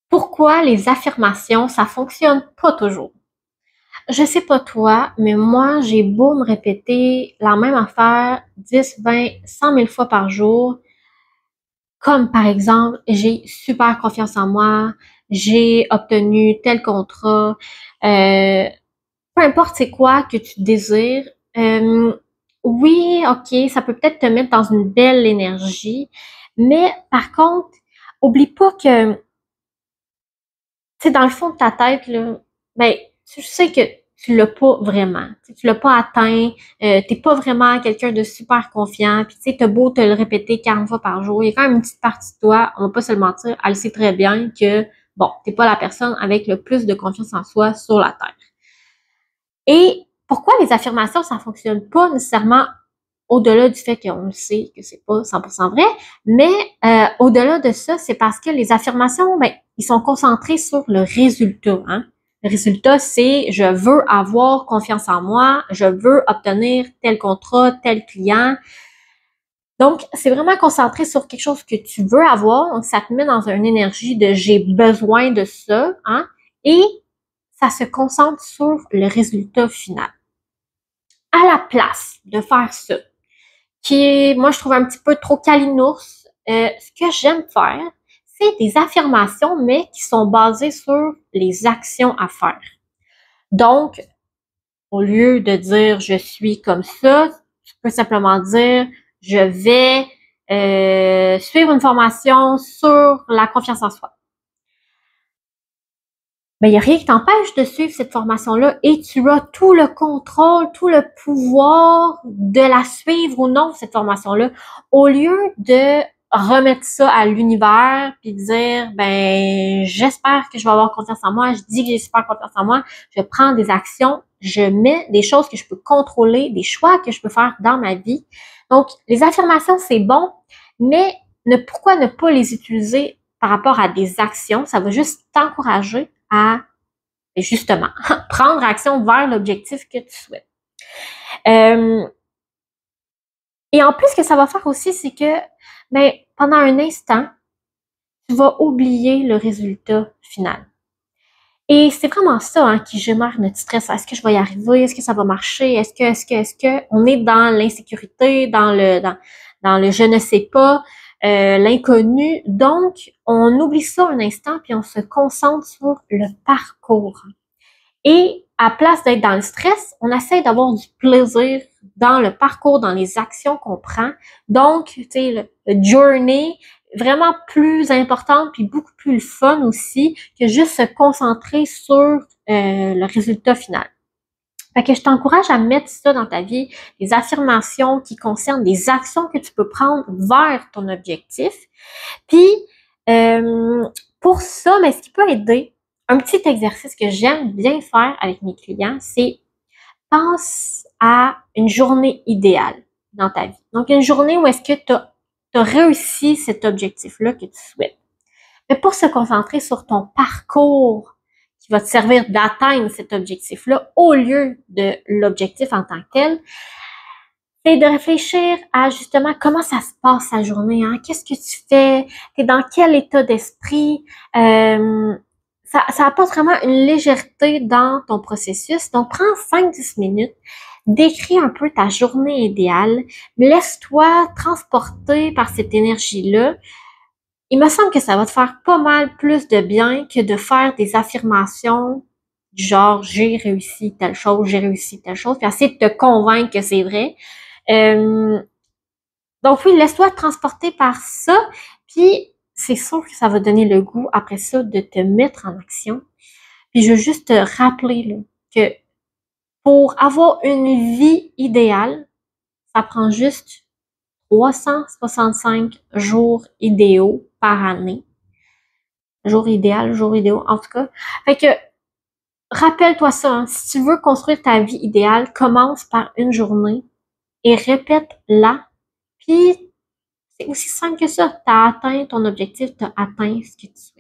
Pourquoi les affirmations, ça fonctionne pas toujours? Je sais pas toi, mais moi, j'ai beau me répéter la même affaire 10, 20, 100 000 fois par jour, comme par exemple, j'ai super confiance en moi, j'ai obtenu tel contrat, euh, peu importe c'est quoi que tu désires, oui, ok, ça peut peut-être te mettre dans une belle énergie, mais par contre, oublie pas que tu sais, dans le fond de ta tête, là, ben, tu sais que tu l'as pas vraiment. Tu l'as pas atteint, t'es pas vraiment quelqu'un de super confiant, puis tu sais, t'as beau te le répéter 40 fois par jour, il y a quand même une petite partie de toi, on va pas se le mentir, elle sait très bien que, bon, t'es pas la personne avec le plus de confiance en soi sur la Terre. Et pourquoi les affirmations, ça fonctionne pas nécessairement au-delà du fait qu'on le sait que c'est pas 100% vrai, mais au-delà de ça, c'est parce que les affirmations, ben, ils sont concentrés sur le résultat. Hein? Le résultat, c'est je veux avoir confiance en moi, je veux obtenir tel contrat, tel client. Donc, c'est vraiment concentré sur quelque chose que tu veux avoir. Donc, ça te met dans une énergie de j'ai besoin de ça, hein? Et ça se concentre sur le résultat final. À la place de faire ça, qui est, moi, je trouve un petit peu trop calinours. Ce que j'aime faire, c'est des affirmations, mais qui sont basées sur les actions à faire. Donc, au lieu de dire je suis comme ça, tu peux simplement dire je vais suivre une formation sur la confiance en soi. Mais il n'y a rien qui t'empêche de suivre cette formation-là et tu as tout le contrôle, tout le pouvoir de la suivre ou non, cette formation-là, au lieu de remettre ça à l'univers puis dire ben j'espère que je vais avoir confiance en moi, je dis que j'ai super confiance en moi, je prends des actions, je mets des choses que je peux contrôler, des choix que je peux faire dans ma vie. Donc les affirmations c'est bon, mais pourquoi ne pas les utiliser par rapport à des actions? Ça va juste t'encourager à, justement, prendre action vers l'objectif que tu souhaites. Et en plus, ce que ça va faire aussi, c'est que ben, pendant un instant, tu vas oublier le résultat final. Et c'est vraiment ça hein, qui génère notre stress. Est-ce que je vais y arriver? Est-ce que ça va marcher? Est-ce que on est dans l'insécurité, dans le je ne sais pas, l'inconnu. Donc, on oublie ça un instant puis on se concentre sur le parcours. Et à place d'être dans le stress, on essaie d'avoir du plaisir dans le parcours, dans les actions qu'on prend. Donc, tu sais, le journey, vraiment plus importante puis beaucoup plus fun aussi que juste se concentrer sur le résultat final. Fait que je t'encourage à mettre ça dans ta vie, des affirmations qui concernent des actions que tu peux prendre vers ton objectif. Puis, pour ça, mais ce qui peut aider, un petit exercice que j'aime bien faire avec mes clients, c'est pense à une journée idéale dans ta vie. Donc, une journée où est-ce que tu as réussi cet objectif-là que tu souhaites. Mais pour se concentrer sur ton parcours qui va te servir d'atteindre cet objectif-là au lieu de l'objectif en tant que tel, c'est de réfléchir à justement comment ça se passe sa journée, hein? Qu'est-ce que tu fais? T'es dans quel état d'esprit? Ça apporte vraiment une légèreté dans ton processus. Donc, prends 5-10 minutes, décris un peu ta journée idéale, laisse-toi transporter par cette énergie-là. Il me semble que ça va te faire pas mal plus de bien que de faire des affirmations du genre j'ai réussi telle chose, j'ai réussi telle chose, puis essayer de te convaincre que c'est vrai. Euh, donc oui, laisse-toi transporter par ça, puis c'est sûr que ça va donner le goût après ça de te mettre en action. Puis je veux juste te rappeler là, que pour avoir une vie idéale, ça prend juste 365 jours idéaux par année. Jour idéal, jour idéaux, en tout cas. Fait que rappelle-toi ça, hein, si tu veux construire ta vie idéale, commence par une journée et répète-la. Puis c'est aussi simple que ça. Tu as atteint ton objectif, tu as atteint ce que tu souhaites.